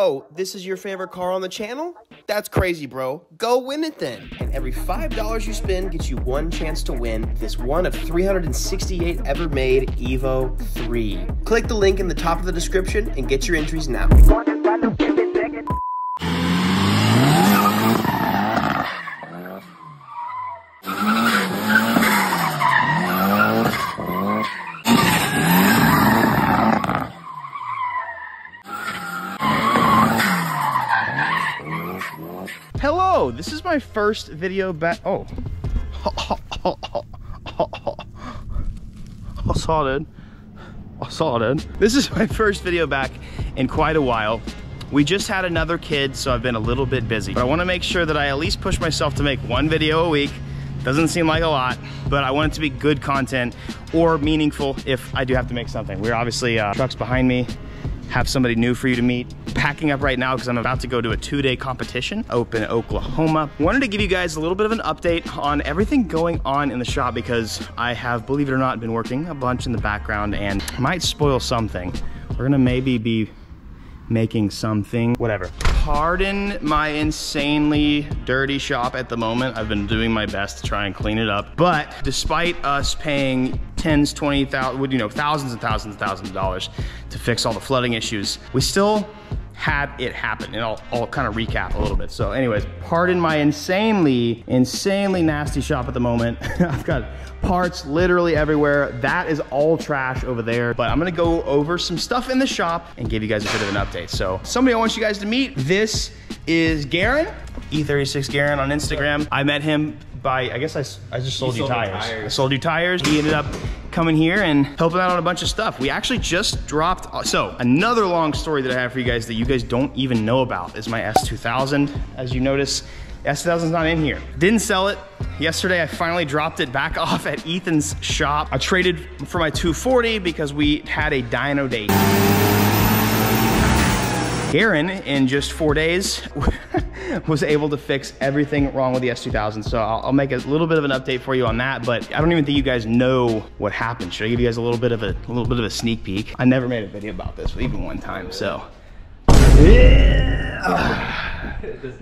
Oh, this is your favorite car on the channel? That's crazy, bro. Go win it then. And every $5 you spend gets you one chance to win this one of 368 ever made Evo 3. Click the link in the top of the description and get your entries now. Hello, this is my first video back. Oh. I saw it. This is my first video back in quite a while. We just had another kid, so I've been a little bit busy. But I want to make sure that I at least push myself to make one video a week. Doesn't seem like a lot, but I want it to be good content or meaningful if I do have to make something. We're obviously, trucks behind me, have somebody new for you to meet. Packing up right now because I'm about to go to a 2-day competition open in Oklahoma. Wanted to give you guys a little bit of an update on everything going on in the shop because I have, believe it or not, been working a bunch in the background and might spoil something. We're gonna maybe be making something, whatever. Pardon my insanely dirty shop at the moment. I've been doing my best to try and clean it up. But despite us paying tens, 20,000, you know, thousands and thousands of dollars to fix all the flooding issues, we still had it happen. And I'll kind of recap a little bit. So anyways, pardon my insanely nasty shop at the moment. I've got parts literally everywhere. That is all trash over there. But I'm gonna go over some stuff in the shop and give you guys a bit of an update. So somebody I want you guys to meet, this is Garen, E36 Garen on Instagram. I met him by, I guess I just sold you tires. I sold you tires. He ended up coming here and helping out on a bunch of stuff. We actually just dropped, so another long story that I have for you guys that you guys don't even know about is my S2000. As you notice, S2000's not in here. Didn't sell it. Yesterday, I finally dropped it back off at Ethan's shop. I traded for my 240 because we had a dyno date. Garen, in just 4 days, was able to fix everything wrong with the S2000. So I'll make a little bit of an update for you on that, but I don't even think you guys know what happened. Should I give you guys a little bit of a sneak peek? I never made a video about this, even one time, so.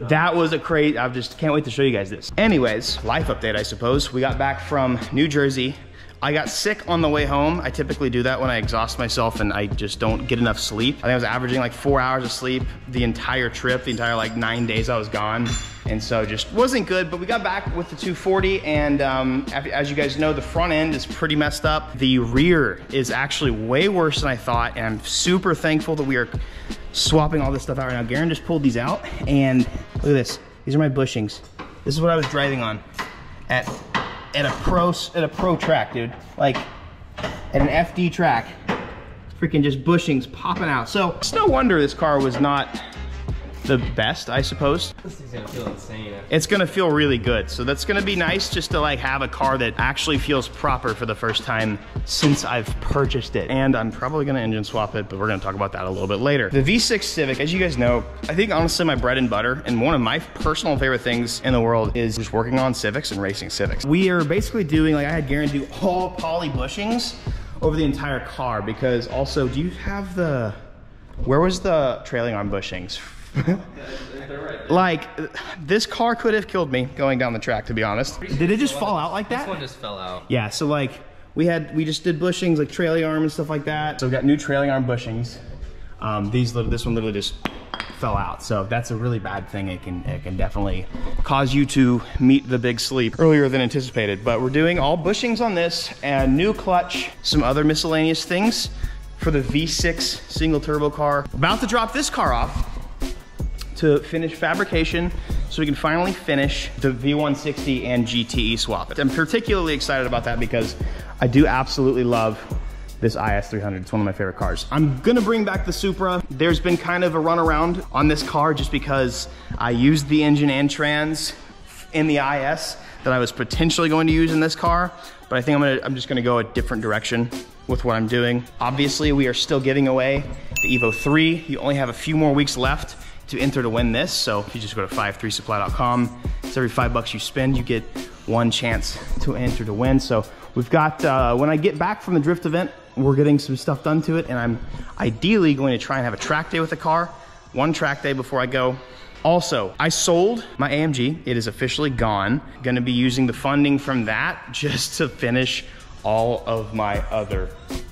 That was a crazy, I just can't wait to show you guys this. Anyways, life update, I suppose. We got back from New Jersey. I got sick on the way home. I typically do that when I exhaust myself and I just don't get enough sleep. I think I was averaging like 4 hours of sleep the entire trip, the entire like 9 days I was gone. And so just wasn't good, but we got back with the 240 and as you guys know, the front end is pretty messed up. The rear is actually way worse than I thought, and I'm super thankful that we are swapping all this stuff out right now. Garen just pulled these out and look at this. These are my bushings. This is what I was driving on at a pro track, dude. Like at an FD track. Freaking just bushings popping out. So it's no wonder this car was not the best, I suppose. This thing's gonna feel insane. It's gonna feel really good. So that's gonna be nice just to like have a car that actually feels proper for the first time since I've purchased it. And I'm probably gonna engine swap it, but we're gonna talk about that a little bit later. The V6 Civic, as you guys know, I think honestly my bread and butter and one of my personal favorite things in the world is just working on Civics and racing Civics. We are basically doing, like I had Garen do all poly bushings over the entire car because also, do you have the, where was the trailing arm bushings? Like, this car could have killed me going down the track, to be honest. Did it just fall out like that? This one just fell out. Yeah, so like, we just did bushings, like trailing arm and stuff like that. So we got new trailing arm bushings. This one literally just fell out. So that's a really bad thing. It can definitely cause you to meet the big sleep earlier than anticipated. But we're doing all bushings on this and new clutch, some other miscellaneous things for the V6 single turbo car. About to drop this car off to finish fabrication so we can finally finish the V160 and GTE swap. I'm particularly excited about that because I do absolutely love this IS300. It's one of my favorite cars. I'm gonna bring back the Supra. There's been kind of a runaround on this car just because I used the engine and trans in the IS that I was potentially going to use in this car, but I think I'm just gonna go a different direction with what I'm doing. Obviously, we are still giving away the Evo 3. You only have a few more weeks left to enter to win this. So if you just go to 53supply.com, it's every $5 you spend, you get one chance to enter to win. So we've got, when I get back from the drift event, we're getting some stuff done to it, and I'm ideally going to try and have a track day with the car. one track day before I go. Also, I sold my AMG. It is officially gone. Gonna be using the funding from that just to finish all of my other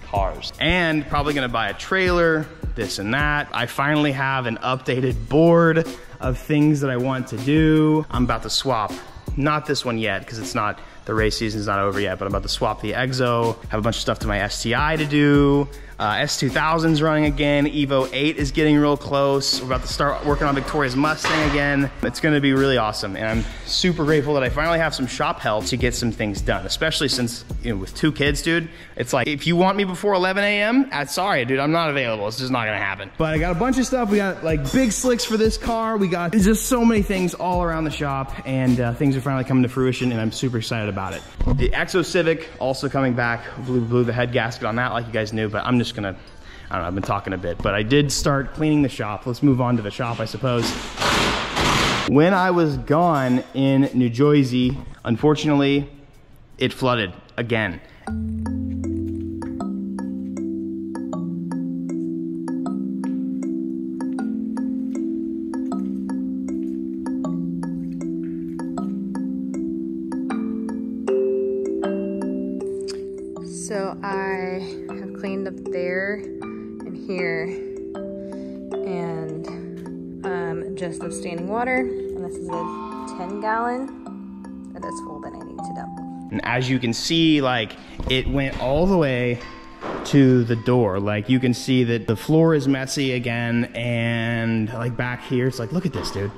cars. And probably gonna buy a trailer, this and that. I finally have an updated board of things that I want to do. I'm about to swap, not this one yet, because it's not, the race season's not over yet, but I'm about to swap the Exo, have a bunch of stuff to my STI to do. S2000's running again. Evo 8 is getting real close. We're about to start working on Victoria's Mustang again. It's gonna be really awesome. And I'm super grateful that I finally have some shop help to get some things done, especially since, you know, with 2 kids, dude, it's like, if you want me before 11 a.m., sorry, dude, I'm not available. It's just not gonna happen. But I got a bunch of stuff. We got like big slicks for this car. We got just so many things all around the shop, and things are finally coming to fruition, and I'm super excited about it. The Exo Civic also coming back. Blew the head gasket on that like you guys knew, but I'm just gonna, I don't know, I've been talking a bit, but I did start cleaning the shop. Let's move on to the shop, I suppose. When I was gone in New Jersey, unfortunately, it flooded again. So I have cleaned up there and here, and just the standing water, and this is a 10-gallon. That is full, then I need to double. And as you can see, like, it went all the way to the door. Like, you can see that the floor is messy again, and like back here, it's like, look at this, dude.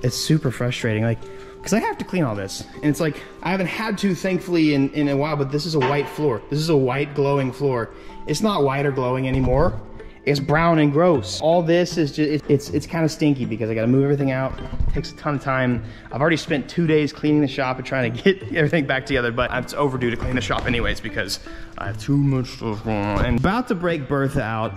It's super frustrating. Like, because I have to clean all this, and it's like, I haven't had to, thankfully, in a while, but this is a white floor. This is a white glowing floor. It's not white or glowing anymore. It's brown and gross. All this is just, it's kind of stinky because I gotta move everything out. It takes a ton of time. I've already spent 2 days cleaning the shop and trying to get everything back together, but it's overdue to clean the shop anyways because I have too much stuff going on. And about to break Bertha out,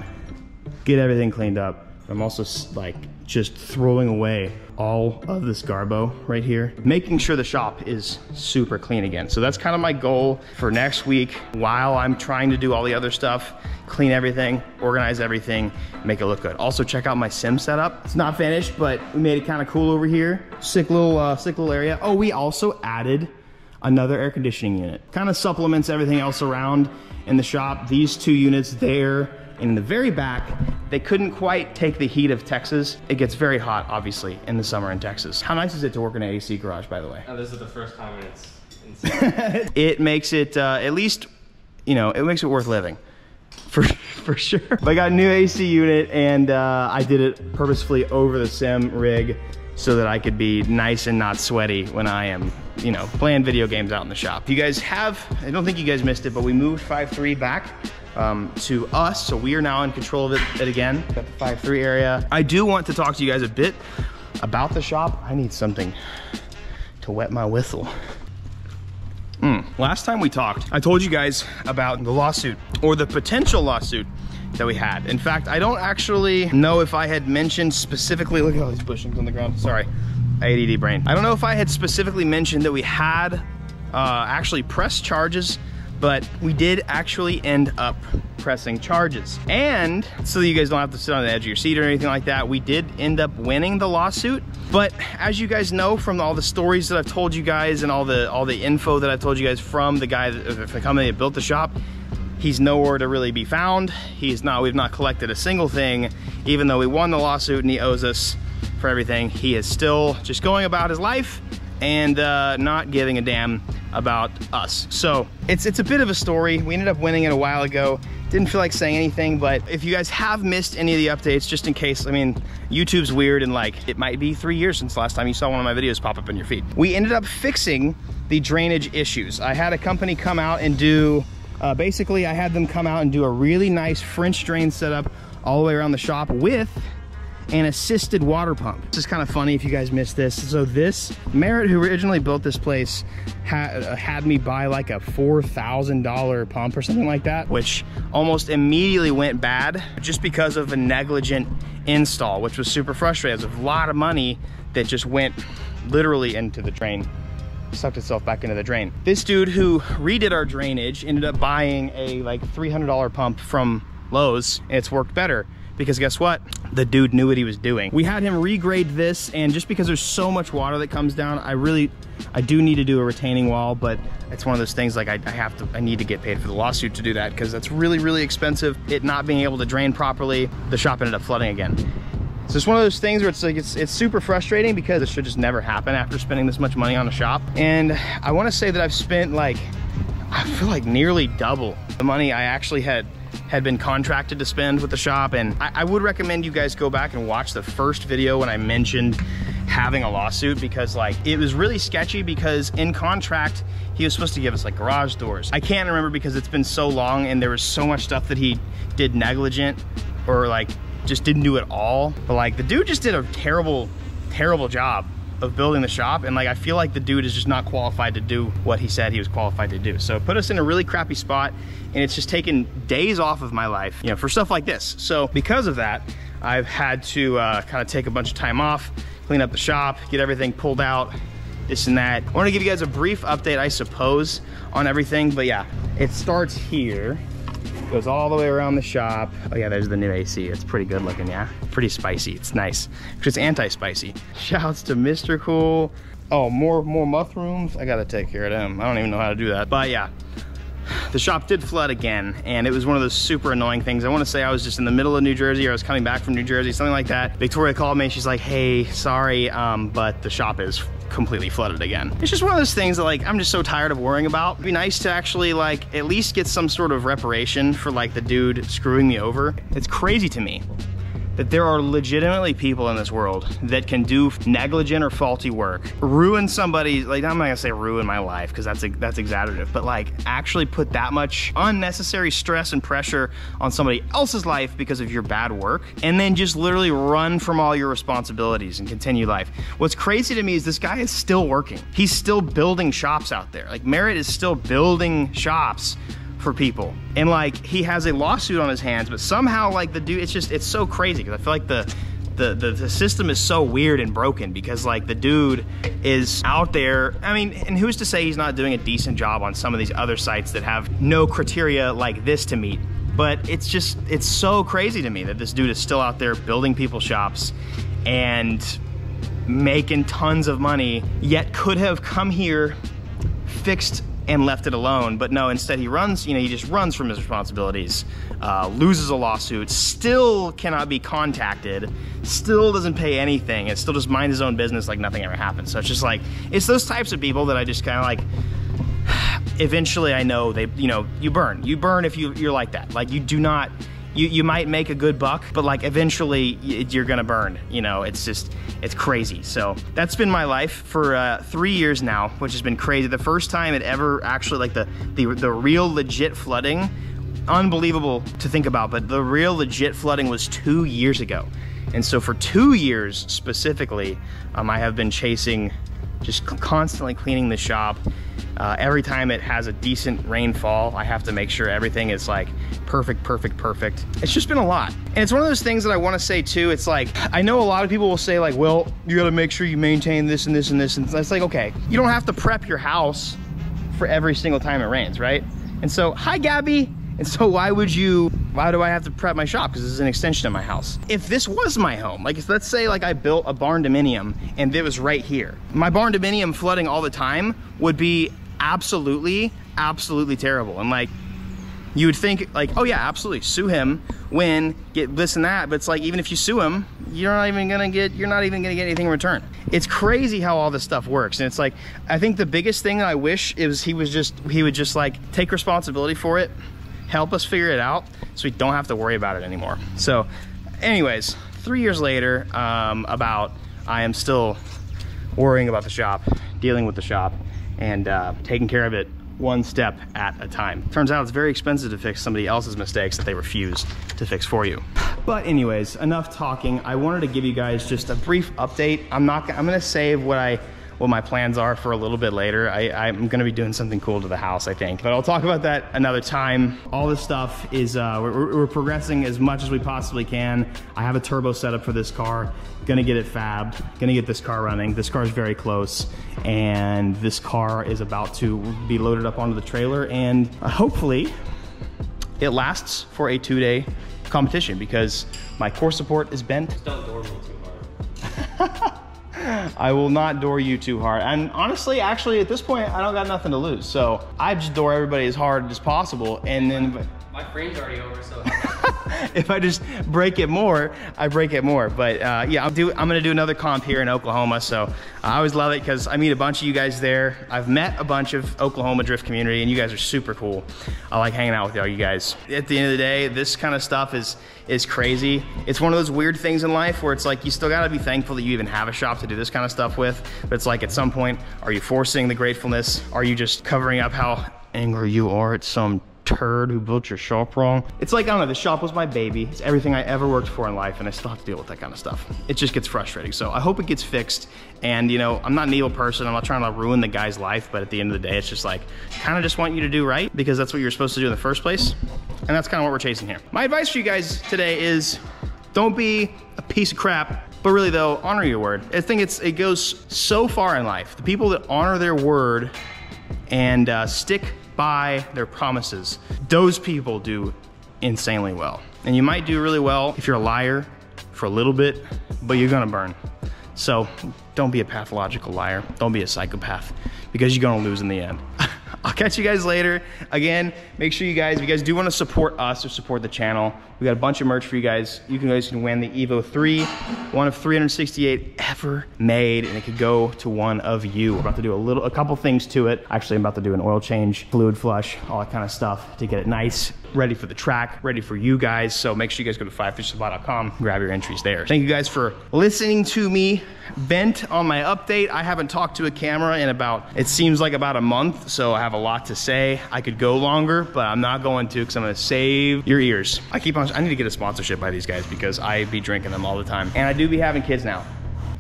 get everything cleaned up. I'm also like just throwing away all of this garbo right here, making sure the shop is super clean again. So that's kind of my goal for next week while I'm trying to do all the other stuff, clean everything, organize everything, make it look good. Also check out my sim setup. It's not finished, but we made it kind of cool over here. Sick little area. Oh, we also added another air conditioning unit. Kind of supplements everything else around in the shop. These 2 units there, in the very back, they couldn't quite take the heat of Texas. It gets very hot, obviously, in the summer in Texas. How nice is it to work in an AC garage, by the way? Oh, this is the first time, and it's insane. It makes it, at least, you know, it makes it worth living. For sure. But I got a new AC unit, and I did it purposefully over the sim rig so that I could be nice and not sweaty when I am, you know, playing video games out in the shop. You guys have, I don't think you guys missed it, but we moved 5.3 back to us, so we are now in control of it again. Got the 5.3 area. I do want to talk to you guys a bit about the shop. I need something to wet my whistle. Last time we talked, I told you guys about the lawsuit, or the potential lawsuit that we had. In fact, I don't actually know if I had mentioned specifically, look at all these bushings on the ground, sorry, ADD brain. I don't know if I had specifically mentioned that we had actually pressed charges, but we did actually end up pressing charges. And so that you guys don't have to sit on the edge of your seat or anything like that, we did end up winning the lawsuit. But as you guys know from all the stories that I've told you guys and all the info that I've told you guys from the guy, the company that built the shop, he's nowhere to really be found. We've not collected a single thing, even though we won the lawsuit and he owes us for everything. He is still just going about his life and not giving a damn about us. So it's a bit of a story. We ended up winning it a while ago. Didn't feel like saying anything, but if you guys have missed any of the updates, just in case, I mean, YouTube's weird and like, it might be 3 years since the last time you saw one of my videos pop up in your feed. We ended up fixing the drainage issues. I had a company come out and do, basically I had them come out and do a really nice French drain setup all the way around the shop with an assisted water pump. This is kind of funny if you guys missed this. So this, Merritt, who originally built this place, had me buy like a $4,000 pump or something like that, which almost immediately went bad just because of a negligent install, which was super frustrating. It was a lot of money that just went literally into the drain, sucked itself back into the drain. This dude who redid our drainage ended up buying a like $300 pump from Lowe's, and it's worked better. because guess what? The dude knew what he was doing. We had him regrade this, and just because there's so much water that comes down, I do need to do a retaining wall, but it's one of those things like I need to get paid for the lawsuit to do that because that's really, really expensive. It not being able to drain properly, the shop ended up flooding again. So it's one of those things where it's like, it's super frustrating because it should just never happen after spending this much money on a shop. And I want to say that I've spent like, I feel like nearly double the money I actually had been contracted to spend with the shop. And I would recommend you guys go back and watch the first video when I mentioned having a lawsuit, because like it was really sketchy, because in contract he was supposed to give us like garage doors. I can't remember because it's been so long and there was so much stuff that he did negligent or like just didn't do at all. But like the dude just did a terrible job of building the shop, and like I feel like the dude is just not qualified to do what he said he was qualified to do. So it put us in a really crappy spot, and it's just taken days off of my life, you know, for stuff like this. So because of that, I've had to kind of take a bunch of time off, clean up the shop, get everything pulled out, this and that. I want to give you guys a brief update, I suppose, on everything, but yeah, it starts here, goes all the way around the shop. Oh yeah, there's the new AC. It's pretty good looking, yeah. Pretty spicy, it's nice. It's anti-spicy. Shouts to Mr. Cool. Oh, more mushrooms. I gotta take care of them. I don't even know how to do that. But yeah, the shop did flood again, and it was one of those super annoying things. I want to say I was just in the middle of New Jersey, or I was coming back from New Jersey, something like that. Victoria called me, she's like, hey, sorry, but the shop is completely flooded again. It's just one of those things that like, I'm just so tired of worrying about. It'd be nice to actually like, at least get some sort of reparation for like the dude screwing me over. It's crazy to me that there are legitimately people in this world that can do negligent or faulty work, ruin somebody, like I'm not gonna say ruin my life because that's exaggerative, but like actually put that much unnecessary stress and pressure on somebody else's life because of your bad work, and then just literally run from all your responsibilities and continue life. What's crazy to me is this guy is still working. He's still building shops out there. Like Merritt is still building shops for people, and like he has a lawsuit on his hands, but somehow like the dude, it's so crazy because I feel like the system is so weird and broken, because like the dude is out there. I mean, and who's to say he's not doing a decent job on some of these other sites that have no criteria like this to meet? But it's so crazy to me that this dude is still out there building people's shops and making tons of money, yet could have come here, fixed and left it alone. But no, instead he runs, you know, he just runs from his responsibilities, loses a lawsuit, still cannot be contacted, still doesn't pay anything, and still just mind his own business like nothing ever happened. So it's just like, it's those types of people that I just kind of like, eventually I know they, you know, you burn if you're like that. Like you do not, you might make a good buck, but like eventually you're gonna burn, you know. It's just, it's crazy. So that's been my life for 3 years now, which has been crazy. The first time it ever actually, like the real legit flooding, unbelievable to think about, but the real legit flooding was 2 years ago. And so for 2 years specifically, I have been chasing, just constantly cleaning the shop. Every time it has a decent rainfall, I have to make sure everything is like perfect. It's just been a lot. And it's one of those things that I want to say too, it's like, I know a lot of people will say like, well, you got to make sure you maintain this and this and this. And it's like, okay, you don't have to prep your house for every single time it rains, right? And so, hi Gabby. And so why do I have to prep my shop? Because this is an extension of my house. If this was my home, like if, let's say like I built a barn dominium and it was right here, my barn dominium flooding all the time would be absolutely terrible. And like, you would think like, oh yeah, absolutely, sue him, win, get this and that. But it's like, even if you sue him, you're not even gonna get anything in return. It's crazy how all this stuff works. And it's like, I think the biggest thing that I wish is he would just like take responsibility for it, help us figure it out so we don't have to worry about it anymore. So anyways, 3 years later, I am still worrying about the shop, dealing with the shop, and taking care of it one step at a time. Turns out it's very expensive to fix somebody else's mistakes that they refuse to fix for you. But anyways, enough talking. I wanted to give you guys just a brief update. I'm gonna save what my plans are for a little bit later. I'm gonna be doing something cool to the house, I think. But I'll talk about that another time. All this stuff is, we're progressing as much as we possibly can. I have a turbo setup for this car. Gonna get it fabbed, gonna get this car running. This car is very close, and this car is about to be loaded up onto the trailer, and hopefully it lasts for a 2-day competition because my core support is bent. Just don't door me too hard. I will not door you too hard. And honestly, actually, at this point, I don't got nothing to lose. So I just door everybody as hard as possible. And then My frame's already over, so. if I just break it more, I break it more. But yeah, I'm gonna do another comp here in Oklahoma. So I always love it because I meet a bunch of you guys there. I've met a bunch of Oklahoma drift community and you guys are super cool. I like hanging out with y'all, you guys. At the end of the day, this kind of stuff is crazy. It's one of those weird things in life where it's like, you still gotta be thankful that you even have a shop to do this kind of stuff with. But it's like, at some point, are you forcing the gratefulness? Are you just covering up how angry you are at some turd who built your shop wrong? It's like, I don't know, the shop was my baby. It's everything I ever worked for in life, and I still have to deal with that kind of stuff. It just gets frustrating. So I hope it gets fixed. And you know, I'm not an evil person. I'm not trying to ruin the guy's life, but at the end of the day, it's just like, kind of just want you to do right because that's what you're supposed to do in the first place. And that's kind of what we're chasing here. My advice for you guys today is don't be a piece of crap, but really though, honor your word. I think it goes so far in life. The people that honor their word and stick by their promises, those people do insanely well. And you might do really well if you're a liar for a little bit, but you're gonna burn. So don't be a pathological liar. Don't be a psychopath because you're gonna lose in the end. I'll catch you guys later. Again, make sure you guys, if you guys do want to support us or support the channel, we got a bunch of merch for you guys. You guys can win the Evo 3, one of 368 ever made, and it could go to one of you. We're about to do a couple things to it. Actually, I'm about to do an oil change, fluid flush, all that kind of stuff to get it nice, ready for the track, ready for you guys. So make sure you guys go to 5fishsupply.com, grab your entries there. Thank you guys for listening to me vent on my update. I haven't talked to a camera in it seems like about a month, so I have a lot to say. I could go longer, but I'm not going to because I'm gonna save your ears. I need to get a sponsorship by these guys because I be drinking them all the time. And I do be having kids now.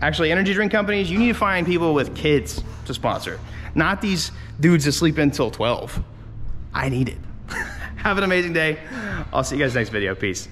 Actually, energy drink companies, you need to find people with kids to sponsor, not these dudes that sleep until 12. I need it. Have an amazing day. I'll see you guys next video. Peace.